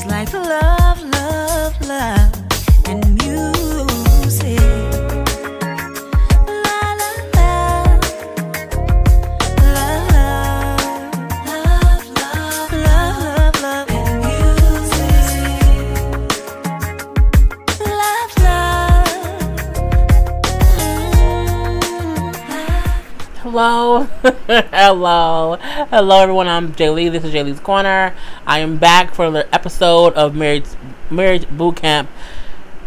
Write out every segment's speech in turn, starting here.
like love, love, love, and music. La la la, love, love, love, love, love, love, and music. Love, love. Hello. Hello everyone, I'm Jay Lee. This is Jay Lee's Corner. I am back for another episode of Marriage Boot Camp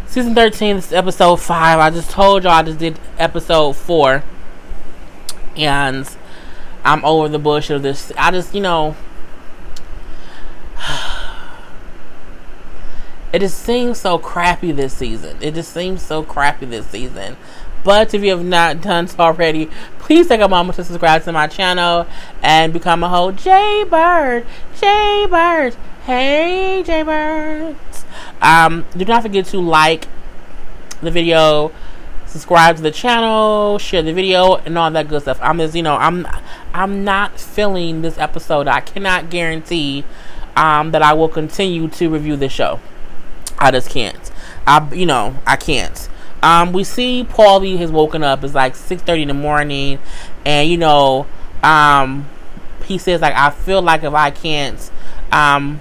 Season 13. This is episode 5. I just told y'all I just did episode 4. And I'm over the bullshit of this. I just, it just seems so crappy this season. But if you have not done so already, please take a moment to subscribe to my channel and become a whole Jaybird. Hey, Jaybirds. Do not forget to like the video, subscribe to the channel, share the video, and all that good stuff. I'm just, I'm not feeling this episode. I cannot guarantee that I will continue to review the show. I just can't. I can't. We see Paulie has woken up. It's like 6:30 in the morning, and he says like, I feel like if I can't, I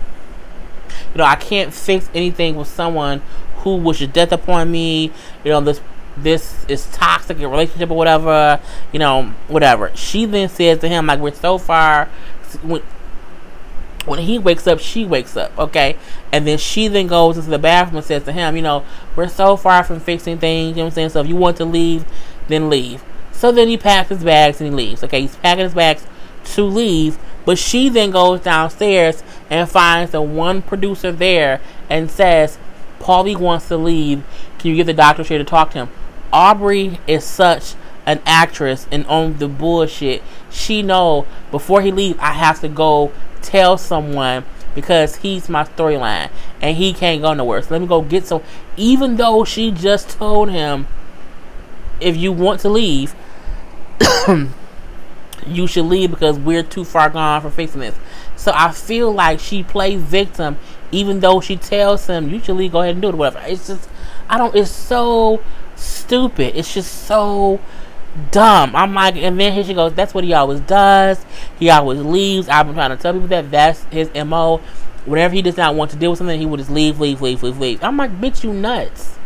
can't fix anything with someone who wishes death upon me. This is toxic, a relationship or whatever. Whatever. She then says to him like, we're so far. When he wakes up, she wakes up, okay? And then she then goes into the bathroom and says to him, we're so far from fixing things, you know what I'm saying? So if you want to leave, then leave. So then he packs his bags and he leaves, okay? He's packing his bags to leave, but she then goes downstairs and finds the one producer there and says, Paulie wants to leave. Can you get the doctor here to talk to him? Aubrey is such an actress and on the bullshit. She know before he leaves, I have to go tell someone because he's my storyline and he can't go nowhere. So let me go get some. Even though she just told him, if you want to leave, you should leave because we're too far gone for fixing this. So I feel like she plays victim, even though she tells him you should leave, go ahead and do it, whatever. It's just, it's so stupid. It's just so dumb. I'm like, and then here she goes, that's what he always does. He always leaves. I've been trying to tell people that's his MO. Whenever he does not want to deal with something, he will just leave. I'm like, bitch, you nuts.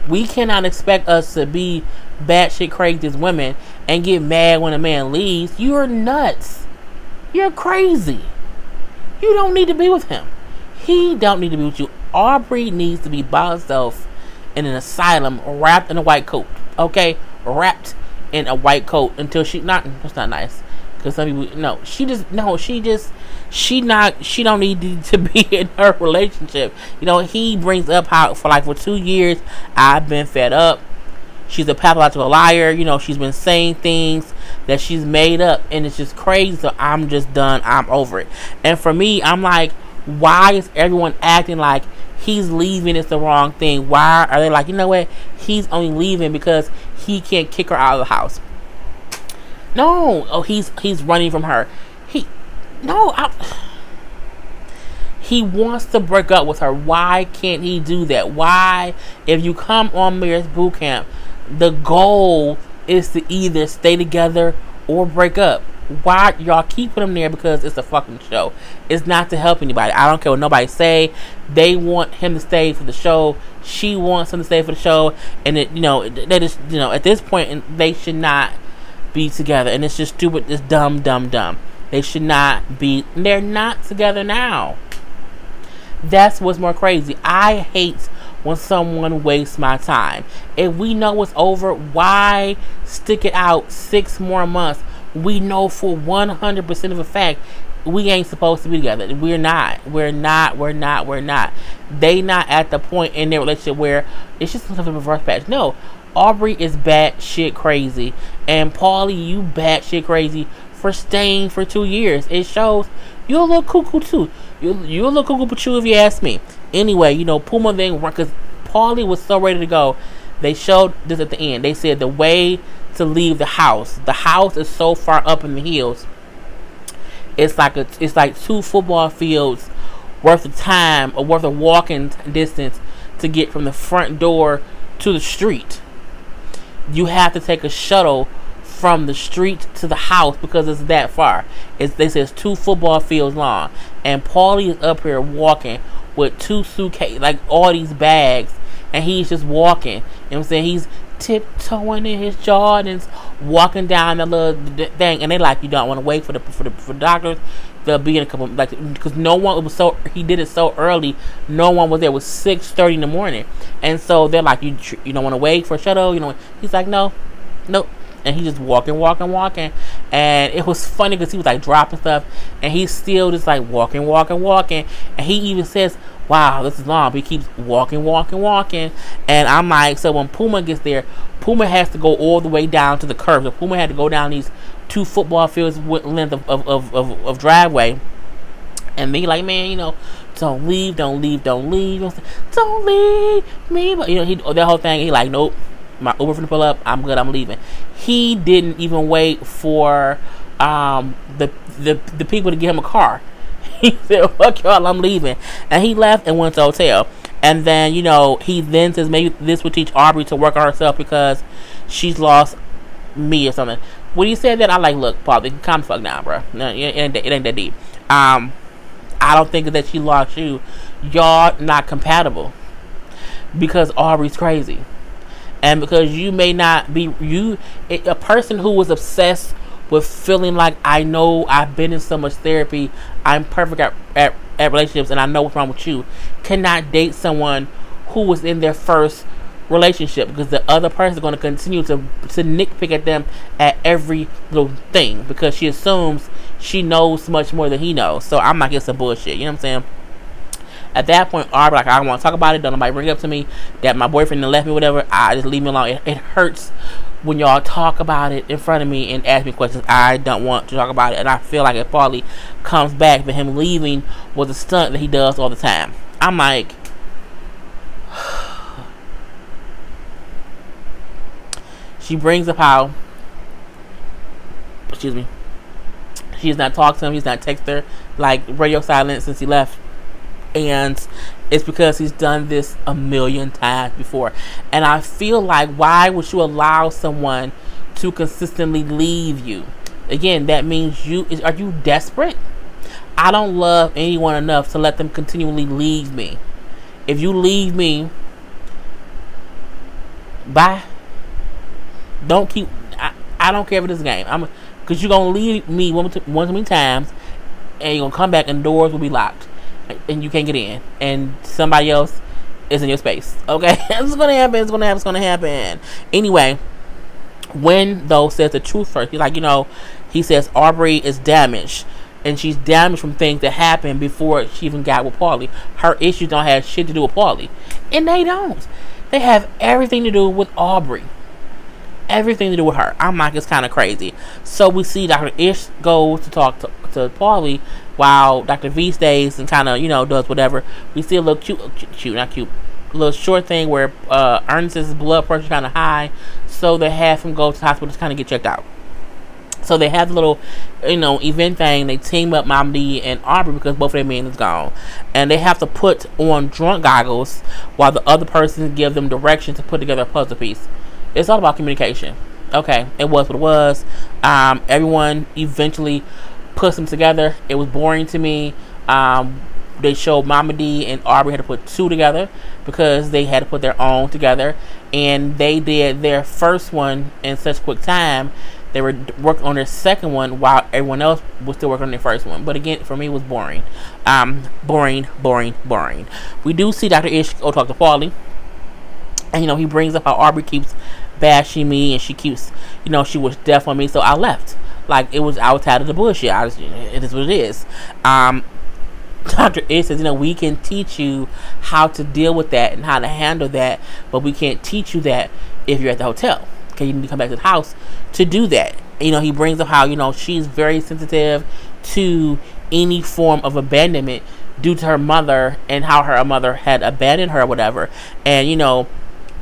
We cannot expect us to be batshit crazy as women and get mad when a man leaves. You're nuts. You're crazy. You don't need to be with him. He don't need to be with you. Aubrey needs to be by herself in an asylum wrapped in a white coat. Okay, wrapped in a white coat until that's not nice. Because some people, she don't need to be in her relationship. He brings up how for 2 years I've been fed up. She's a pathological liar. She's been saying things that she's made up, and it's just crazy. So I'm just done. I'm over it. And for me, I'm like, why is everyone acting like he's leaving is the wrong thing? Why are they like, you know what? He's only leaving because he can't kick her out of the house. No. Oh, he's running from her. He wants to break up with her. Why can't he do that? Why, if you come on Marriage Boot Camp, the goal is to either stay together or break up. Why y'all keep putting him there? Because it's a fucking show. It's not to help anybody. I don't care what nobody say. They want him to stay for the show. She wants him to stay for the show. And they just, at this point, they should not be together. And it's just stupid. It's dumb. They should not be. They're not together now. That's what's more crazy. I hate when someone wastes my time. If we know it's over, why stick it out 6 more months? We know for 100% of a fact we ain't supposed to be together. We're not. They not at the point in their relationship where it's just a reverse patch. No, Aubrey is batshit crazy, and Paulie, you batshit crazy for staying for 2 years. It shows you're a little cuckoo too. You're a little cuckoo patoo if you ask me. Anyway, Puma then, because Paulie was so ready to go. They showed this at the end. They said the way to leave the house. The house is so far up in the hills. It's like 2 football fields worth of time or worth of walking distance to get from the front door to the street. You have to take a shuttle from the street to the house because it's that far. They say it's 2 football fields long, and Paulie is up here walking with 2 suitcases, like all these bags, and he's just walking. You know what I'm saying? He's tiptoeing in his Jordans, walking down the little thing, and they like, you don't want to wait for the doctors. They'll be in a couple, like, because no one, it was so, he did it so early, no one was there. It was 6:30 in the morning, and so they're like, you don't want to wait for a shuttle, you know? He's like, nope, and he's just walking, and it was funny because he was like dropping stuff, and he's still just like walking, and he even says, wow, this is long, but he keeps walking, and I'm like, so when Puma gets there, Puma has to go all the way down to the curb. So Puma had to go down these 2 football fields length of driveway, and they like, man, you know, don't leave me, but you know, that whole thing, he like, nope, my Uber finna pull up, I'm good, I'm leaving. He didn't even wait for the people to get him a car. He said, fuck y'all, I'm leaving, and he left and went to the hotel. And then, you know, he then says maybe this would teach Aubrey to work on herself because she's lost me or something. When he said that, I like, look, Paul, calm the fuck down, bro. No, it ain't that deep. I don't think that she lost you. Y'all not compatible because Aubrey's crazy, and because you may not be a person who was obsessed with feeling like, I know I've been in so much therapy, I'm perfect at relationships, and I know what's wrong with you, cannot date someone who was in their first relationship, because the other person is going to continue to nitpick at them at every little thing because she assumes she knows much more than he knows. So I'm like, it's some bullshit, you know what I'm saying? At that point, Aubrey, like, I don't want to talk about it, don't nobody bring it up to me that my boyfriend left me, whatever, I just leave me alone. It hurts when y'all talk about it in front of me and ask me questions. I don't want to talk about it, and I feel like if Paulie comes back, that him leaving was a stunt that he does all the time. I'm like, she brings up how, excuse me, she has not talked to him, he's not texted her, like radio silent since he left, and it's because he's done this a million times before. And I feel like, why would you allow someone to consistently leave you? Again, that means are you desperate? I don't love anyone enough to let them continually leave me. If you leave me, bye. Don't keep, I don't care if it's a game. Because you're going to leave me one too many times, and you're going to come back and doors will be locked, and you can't get in, and somebody else is in your space. Okay? It's going to happen. Anyway, Wynn, though, says the truth first. He's like, you know, he says Aubrey is damaged, and she's damaged from things that happened before she even got with Paulie. Her issues don't have shit to do with Paulie. And they don't. They have everything to do with Aubrey. Everything to do with her. I'm like, it's kind of crazy. So we see Dr. Ish goes to talk to Paulie while Dr. V stays and kind of, you know, does whatever. We see a little a little short thing where Ernest's blood pressure kind of high, so they have him go to the hospital to kind of get checked out. So they have the little, you know, event thing. They team up Mom D and Aubrey because both of their men is gone, and they have to put on drunk goggles while the other person give them direction to put together a puzzle piece. It's all about communication. Okay, it was what it was. Everyone eventually puts them together. It was boring to me. They showed Mama D and Aubrey had to put 2 together because they had to put their own together, and they did their first one in such quick time. They were working on their second one while everyone else was still working on their first one. But again, for me, it was boring. Boring. We do see Dr. Ish go talk to Paulie, and you know, he brings up how Aubrey keeps bashing me, and she keeps, you know, she was deaf on me, so I left. Like, I was tired of the bullshit. It is what it is. Dr. Ish says, you know, we can teach you how to deal with that and how to handle that, but we can't teach you that if you're at the hotel. Okay, you need to come back to the house to do that. You know, he brings up how, you know, she's very sensitive to any form of abandonment due to her mother and how her mother had abandoned her or whatever. And, you know,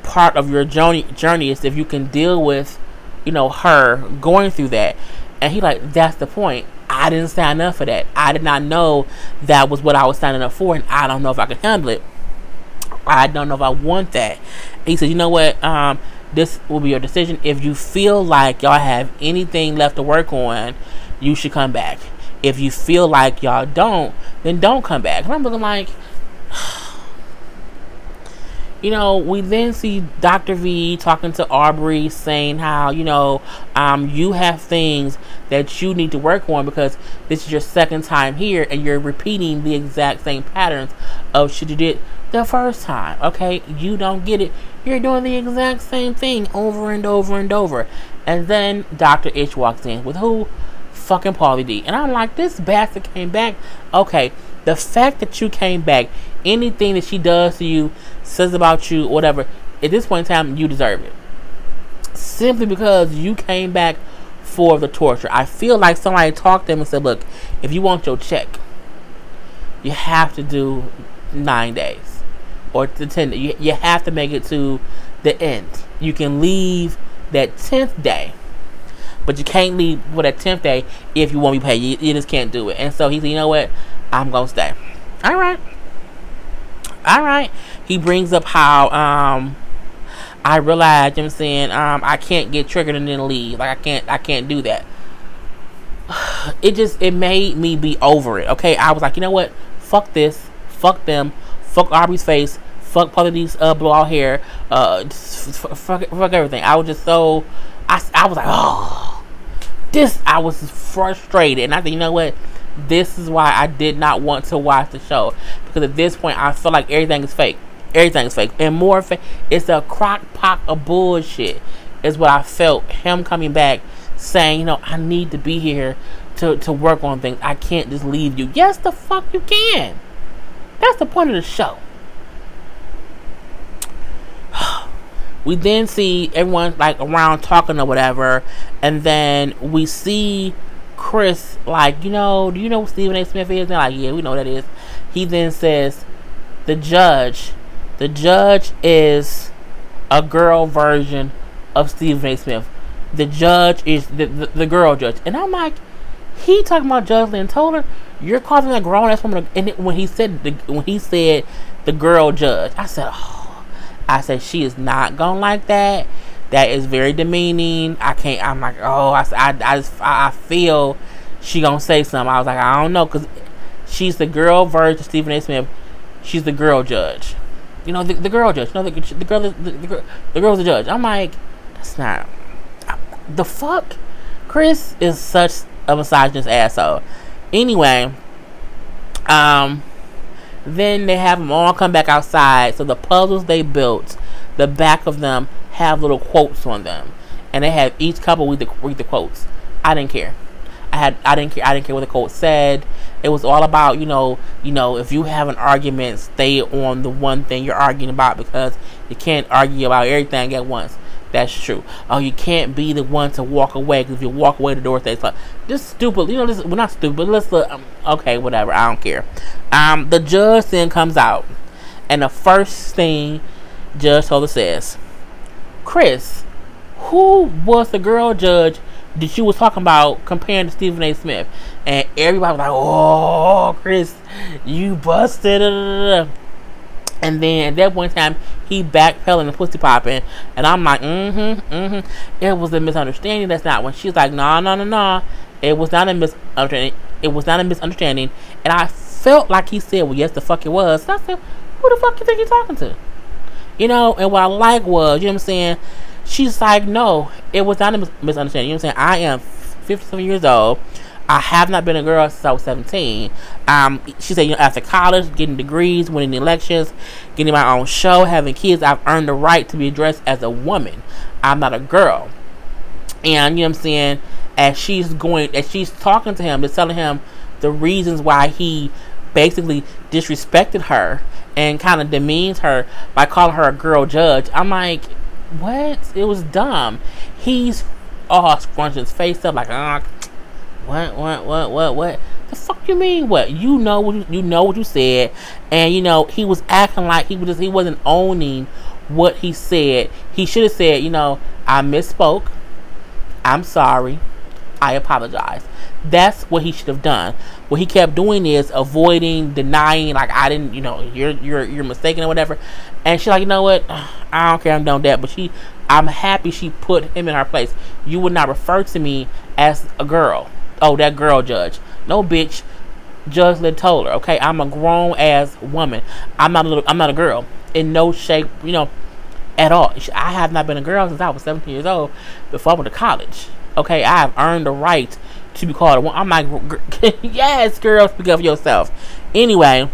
part of your journey is if you can deal with, you know, her going through that. And he like, that's the point. I didn't sign up for that. I did not know that was what I was signing up for, and I don't know if I can handle it. I don't know if I want that. And he said, you know what? This will be your decision. If you feel like y'all have anything left to work on, you should come back. If you feel like y'all don't, then don't come back. And I'm looking like, you know, we then see Dr. V talking to Aubrey, saying how, you know, you have things that you need to work on because this is your second time here and you're repeating the exact same patterns of shit you did the first time. Okay, you don't get it. You're doing the exact same thing over and over and over. And then Dr. Ish walks in with who? Fucking Paulie D. And I'm like, this bastard came back. Okay, the fact that you came back, anything that she does to you, says about you, whatever, at this point in time, you deserve it. Simply because you came back for the torture. I feel like somebody talked to him and said, look, if you want your check, you have to do 9 days. Or to 10 days. You have to make it to the end. You can leave that 10th day, but you can't leave for that 10th day if you want to be paid. You just can't do it. And so he said, you know what? I'm going to stay. Alright. He brings up how I realized, you know what I'm saying, I can't get triggered and then leave. Like I can't do that. It made me be over it. Okay, I was like, you know what? Fuck this. Fuck them. Fuck Aubrey's face. Fuck Paulie D's blowout hair. Fuck everything. I was just so I was like, oh, this. I was frustrated, and I think, you know what? This is why I did not want to watch the show, because at this point I feel like everything is fake. Everything is fake, and more fake. It's a crock pot of bullshit. Is what I felt. Him coming back, saying, you know, I need to be here to work on things. I can't just leave you. Yes, the fuck you can. That's the point of the show. We then see everyone like around talking or whatever, and then we see Chris like, you know, do you know what Stephen A. Smith is? They're like, yeah, we know what that is. He then says, the judge is a girl version of Stephen A. Smith. The judge is the girl judge. And I'm like, he talking about Judge Lynn Toler? You're calling a grown ass woman. And when he said the girl judge, I said, oh. I said, she is not gonna like that. That is very demeaning. I can't. I'm like, oh. I feel she gonna say something. I was like, I don't know, because she's the girl version of Stephen A. Smith. She's the girl judge. You know, the girl judge. You know, the girl's the judge. I'm like, that's not the fuck. Chris is such a misogynist asshole. Anyway, then they have them all come back outside. So the puzzles they built, the back of them have little quotes on them, and they have each couple read the quotes. I didn't care. I didn't care what the quote said. It was all about, you know, if you have an argument, stay on the one thing you're arguing about, because you can't argue about everything at once. That's true. Oh, you can't be the one to walk away, because if you walk away, the door stays closed. This stupid. You know, this. Well, not stupid. Let's look. Okay, whatever. I don't care. The judge then comes out, and the first thing Judge Toler says, Chris, who was the girl judge that you was talking about comparing to Stephen A. Smith? And everybody was like, oh, Chris, you busted. And then at that point in time, he backpedaling and pussy popping, and I'm like, it was a misunderstanding. That's not when she's like, no. It was not a misunderstanding. It was not a misunderstanding. And I felt like he said, well, yes, the fuck it was. So I said, who the fuck you think you're talking to? You know, and what I like was, you know what I'm saying? She's like, no, it was not a misunderstanding. You know what I'm saying? I am 57 years old. I have not been a girl since I was 17. She said, you know, after college, getting degrees, winning elections, getting my own show, having kids, I've earned the right to be addressed as a woman. I'm not a girl. And, you know what I'm saying, as she's talking to him, they're telling him the reasons why he basically disrespected her and kind of demeans her by calling her a girl judge. I'm like, what? It was dumb. He's all scrunching his face up like, what? The fuck you mean what? You know what you said, and you know he was acting like he wasn't owning what he said. He should have said, you know, I misspoke. I'm sorry. I apologize. That's what he should have done. What he kept doing is avoiding, denying, like, I didn't, you're mistaken or whatever. And she's like, you know what? I don't care, I'm done with that. But I'm happy she put him in her place. You would not refer to me as a girl. Oh, that girl Judge. No, bitch. Judge Toler. Okay, I'm a grown ass woman. I'm not a girl in no shape, at all. I have not been a girl since I was 17 years old before I went to college. Okay, I have earned the right to be called a woman. I'm like, yes, girl, speak up for yourself. Anyway,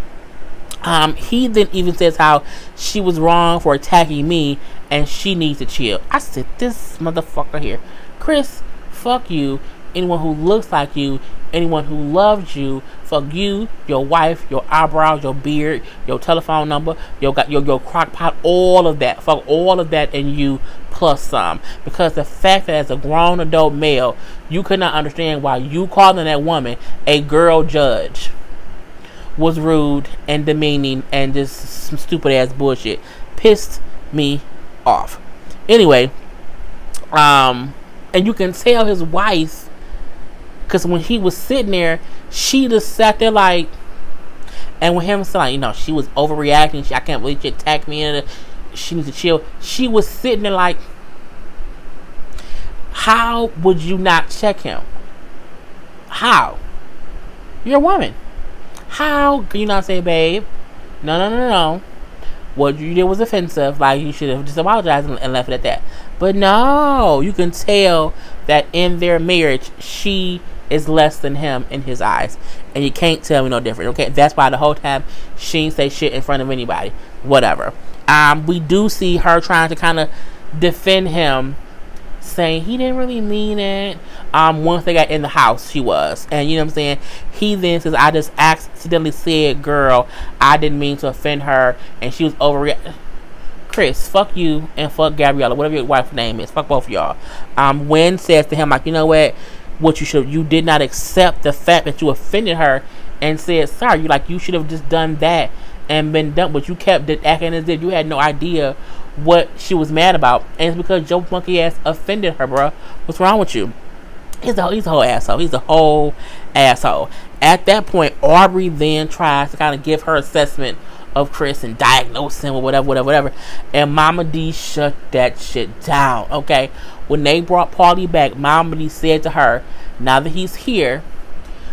he then even says how she was wrong for attacking me and she needs to chill. I said, this motherfucker here, Chris, fuck you. Anyone who looks like you, anyone who loves you, fuck you, your wife, your eyebrows, your beard, your telephone number, your crock pot, all of that. Fuck all of that and you plus some. Because the fact that as a grown adult male, you could not understand why you calling that woman a girl Judge was rude and demeaning and just some stupid ass bullshit. Pissed me off. Anyway, and you can tell his wife, because when he was sitting there, she just sat there like, and with him saying, like, she was overreacting. I can't believe she attacked me. And she needs to chill. She was sitting there like, how would you not check him? How? You're a woman. How can you not say, babe, no. What you did was offensive. Like, you should have just apologized and left it at that. But no, you can tell that in their marriage, she is less than him in his eyes. And you can't tell me no different, okay? That's why the whole time she ain't say shit in front of anybody. Whatever. We do see her trying to kind of defend him, saying he didn't really mean it. Once they got in the house, she was. And you know what I'm saying? He then says, I just accidentally said, girl, I didn't mean to offend her. And she was overreacting. Chris, fuck you and fuck Gabriella, whatever your wife's name is. Fuck both of y'all. Wen says to him, like, you know what? You did not accept the fact that you offended her and said sorry. You should have just done that and been done. But you kept acting as if you had no idea what she was mad about. And it's because your monkey ass offended her, bro. What's wrong with you? He's a whole asshole. He's a whole asshole. At that point, Aubrey then tries to kind of give her assessment of Chris and diagnose him or whatever. And Mama D shut that shit down, okay? When they brought Paulie back, Mama D said to her, now that he's here,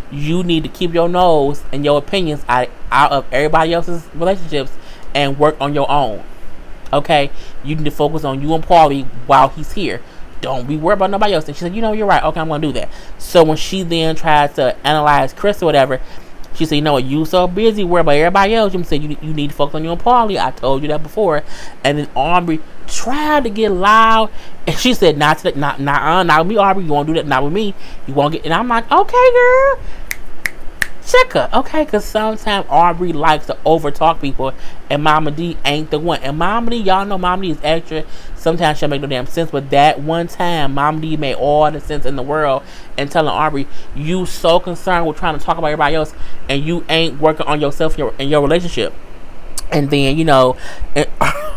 you need to keep your nose and your opinions out of everybody else's relationships and work on your own, okay? You need to focus on you and Paulie while he's here. Don't be worried about nobody else. And she said, you're right. Okay, I'm going to do that. So when she then tried to analyze Chris or whatever, she said, you know what, you so busy worried about everybody else. You said you need to focus on you and Paulie. I told you that before. And then Aubrey tried to get loud. And she said, not with me, Aubrey. You won't do that. Not with me. You won't get. And I'm like, okay, girl. Check her. Okay, because sometimes Aubrey likes to over-talk people. And Mama D ain't the one. And Mama D, y'all know Mama D is extra. Sometimes she'll make no damn sense. But that one time, Mama D made all the sense in the world. And telling Aubrey, you so concerned with trying to talk about everybody else. And you ain't working on yourself and your relationship. And then,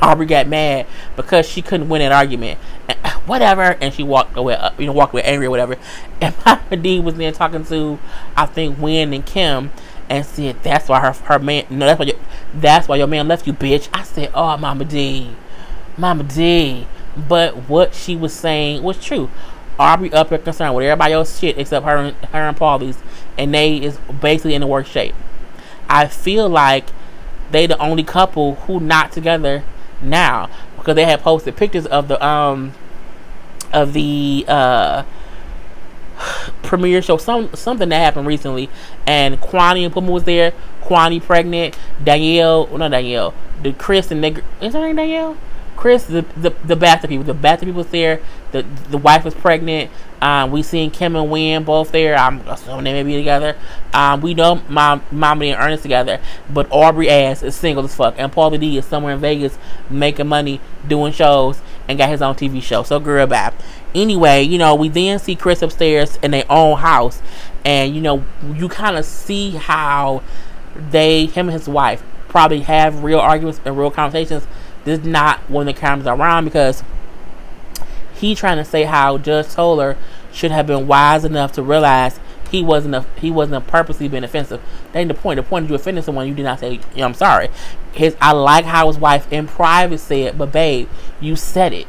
Aubrey got mad because she couldn't win an argument. And, whatever. And she walked away angry or whatever. And Mama D was then talking to, I think, Wen and Kim. And said, that's why her man, that's why your man left you, bitch. I said, oh, Mama D. But what she was saying was true. Aubrey up here concerned with everybody else's shit except her and Paulie's. And they is basically in the worst shape. I feel like they the only couple who not together now, because they had posted pictures of the premiere show, something that happened recently, and Kwani and Puma was there. Kwani pregnant, Chris and is her name Danielle? Chris, the Bastard people. The Bastard people was there. The wife was pregnant. We seen Kim and Wen both there. I'm assuming they may be together. We know Mama D and Ernest together. But Aubrey ass is single as fuck. And Paulie D is somewhere in Vegas making money, doing shows, and got his own TV show. So girl, bye. Anyway, we then see Chris upstairs in their own house. And, you kind of see how him and his wife probably have real arguments and real conversations. This is not when the cameras are around, because he trying to say how Judge Toler should have been wise enough to realize he wasn't purposely being offensive. That ain't the point. The point is you offended someone, you did not say, I'm sorry. I like how his wife in private said, but babe, you said it.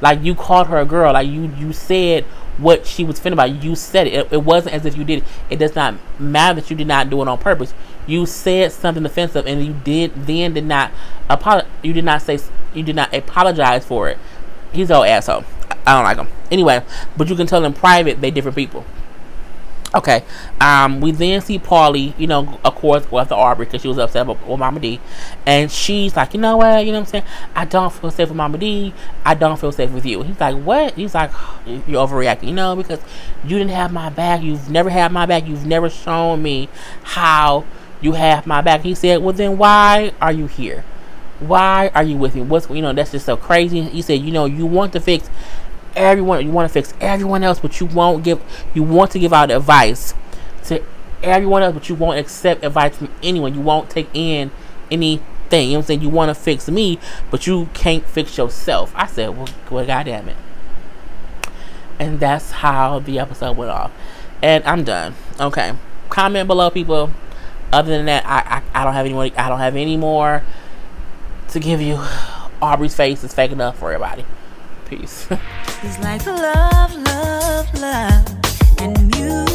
Like, you called her a girl. Like, you said what she was feeling about. You said it. It wasn't as if you did it. It does not matter that you did not do it on purpose. You said something offensive, and you did not apologize. You did not apologize for it. He's an old asshole. I don't like him. Anyway, but you can tell in private they different people. Okay, we then see Paulie, of course, go after Aubrey because she was upset with Mama D. And she's like, you know what I'm saying? I don't feel safe with Mama D. I don't feel safe with you. He's like, what? He's like, you're overreacting, because you didn't have my back. You've never had my back. You've never shown me how you have my back. He said, well, then why are you here? Why are you with me? That's just so crazy. He said, you want to fix everyone, you want to fix everyone else, but you want to give out advice to everyone else, but you won't accept advice from anyone. You won't take in anything. You know what I'm saying? You want to fix me, but you can't fix yourself. I said, well, goddamn it. And that's how the episode went off. And I'm done. Okay. Comment below, people. Other than that, I don't have any more to give you. Aubrey's face is fake enough for everybody. Peace. It's like love, love, love, and you.